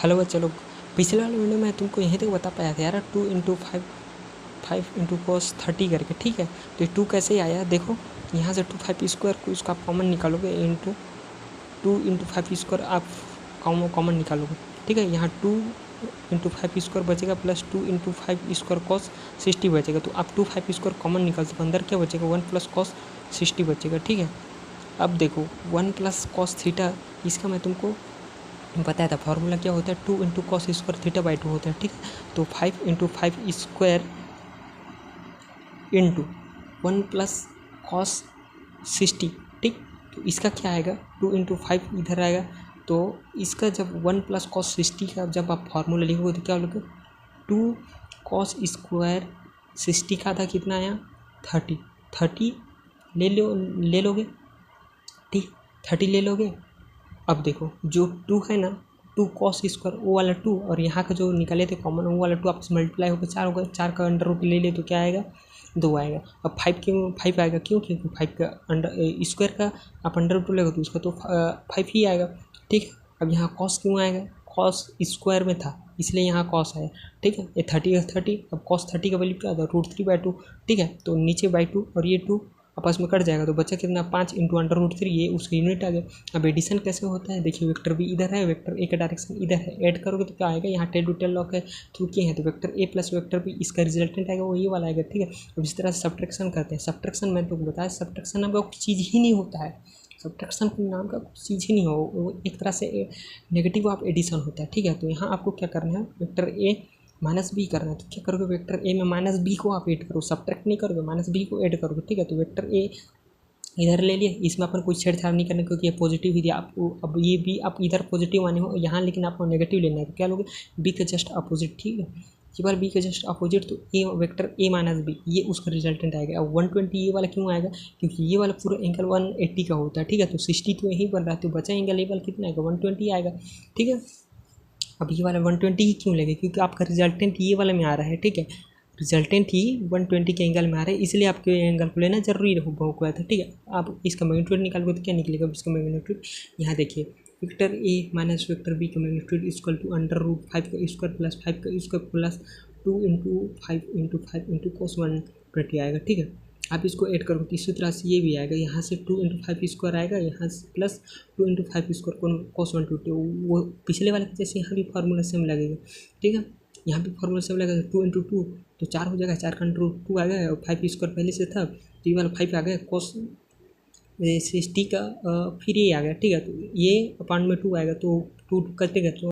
Hello बच्चा लोग, पिछले वाले वीडियो में तुमको यहीं तक बता पाया था यार 2 इंटू 5 5 इंटू कॉस 30 करके। ठीक है, तो ये 2 कैसे आया देखो, यहाँ से 2 5 स्क्वायर को इसका आप कॉमन निकालोगे, इंटू 2 इंटू 5 स्क्वायर आप कॉमन निकालोगे। ठीक है, यहाँ 2 इंटू 5 स्क्वायर बचेगा प्लस 2 इंटू 5 स्क्वायर कॉस 60 बचेगा। तो आप 2 5 स्क्वायर कॉमन निकाल सकते, अंदर क्या बचेगा 1 प्लस कॉस 60 बचेगा। ठीक है, अब देखो 1 प्लस कॉस थीटा, इसका मैं तुमको बताया था फार्मूला क्या होता है, 2 into cos square theta by 2 होता है। ठीक है, तो 5 into 5 square into 1 plus cos 60। ठीक, तो इसका क्या आएगा 2 इंटू 5 इधर आएगा, तो इसका जब 1 प्लस कॉस 60 का जब आप फार्मूला लिखोगे तो क्या बोलोगे 2 कॉस स्क्वायर 60 का था कितना आया 30 ले लोगे। ठीक, 30 ले लोगे। अब देखो जो 2 है ना, 2 कॉस स्क्वायर वो वाला 2 और यहाँ का जो निकाले थे कॉमन वो वाला 2 आपस मल्टीप्लाई होकर 4 होगा, 4 का अंडर रूट ले तो क्या आएगा 2 आएगा। अब 5 क्यों 5 आएगा, क्योंकि 5 का अंडर स्क्वायर का आप अंडर रूट लेगा तो उसका तो 5 ही आएगा। ठीक, अब यहाँ कॉस क्यों आएगा, कॉस स्क्वायर में था इसलिए यहाँ कॉस आया। ठीक है, ये 30 है 30, अब कॉस 30 का वैल्यू क्या आता है √3/2। ठीक है, तो नीचे बाई 2 और ये 2 आपस में कट जाएगा तो बच्चा कितना 5 इंटू अंडर रूट 3, ये उसका यूनिट आ गया। अब एडिशन कैसे होता है देखिए, वेक्टर भी इधर है, वेक्टर ए का डायरेक्शन इधर है, ऐड करोगे तो क्या आएगा, यहाँ टेल टू टेल लॉक है थ्रू किए हैं तो vector A plus vector B इसका रिजल्टेंट आएगा वो ये वाला आएगा। ठीक है, अब इस तरह से सब्ट्रैक्शन करते हैं। सब्ट्रैक्शन मैं तुमको बताया, सब्ट्रैक्शन नाम का कुछ चीज़ ही नहीं होता है, सब्ट्रैक्शन नाम का कुछ चीज़ ही नहीं हो, वो एक तरह से नेगेटिव ऑफ एडिशन होता है। ठीक है, तो यहाँ आपको क्या करना है, वेक्टर ए माइनस बी करना है तो क्या करोगे, वेक्टर ए में माइनस बी को आप ऐड करो, सब्ट्रैक्ट नहीं करोगे, माइनस बी को ऐड करोगे। ठीक है, तो वेक्टर ए इधर ले लिए, इसमें अपन कोई छेड़छाड़ नहीं करना क्योंकि ये पॉजिटिव ही दिया आपको। अब ये भी आप इधर पॉजिटिव माने हो यहाँ, लेकिन आपको नेगेटिव लेना है तो क्या लोगे बी के जस्ट अपोजिट। ठीक है, ये बार बी के जस्ट अपोजिट, तो ए वेक्टर ए माइनस बी ये उसका रिजल्टेंट आएगा। अब 120 ये वाला क्यों आएगा, क्योंकि ये वाला पूरा एंगल 180 का होता है। ठीक है, तो 60 तो यहीं बन रहा है तो बचा एंगल लेवल कितना आएगा 120 आएगा। ठीक है, अब ये वाला 120 ही क्यों लेंगे, क्योंकि आपका रिजल्टेंट ये वाला में आ रहा है। ठीक है, रिजल्टेंट ही 120 के एंगल में आ रहा है, इसलिए आपके एंगल को लेना जरूरी हुआ था। ठीक है, आप इसका मैग्नीट्यूड निकालोगे तो क्या निकलेगा, इसका मैग्नीट्यूड यहाँ देखिए, vector A minus vector B का magnitude equal to under root 5 का स्क्वायर प्लस 5 का square plus 2 into 5 into cos 120 आएगा। ठीक है, आप इसको ऐड करो तो इसी तरह से ये भी आएगा, यहाँ से 2 इंटू 5 स्क्वायर आएगा, यहाँ से प्लस 2 इंटू 5 स्क्वायर cos 120, वो पिछले वाले के जैसे यहाँ भी फार्मूला सेम लगेगा। ठीक है, यहाँ भी फार्मूला सेम लगेगा, 2 इंटू 2 तो 4 हो जाएगा, 4 का अंडर रूट 2 आ गया और 5 स्क्वायर पहले से था तो ये वाला 5 आ गया, cos 60 का फिर ये आ गया। ठीक है, तो ये अपान में 2 आएगा तो 2 कटेगा तो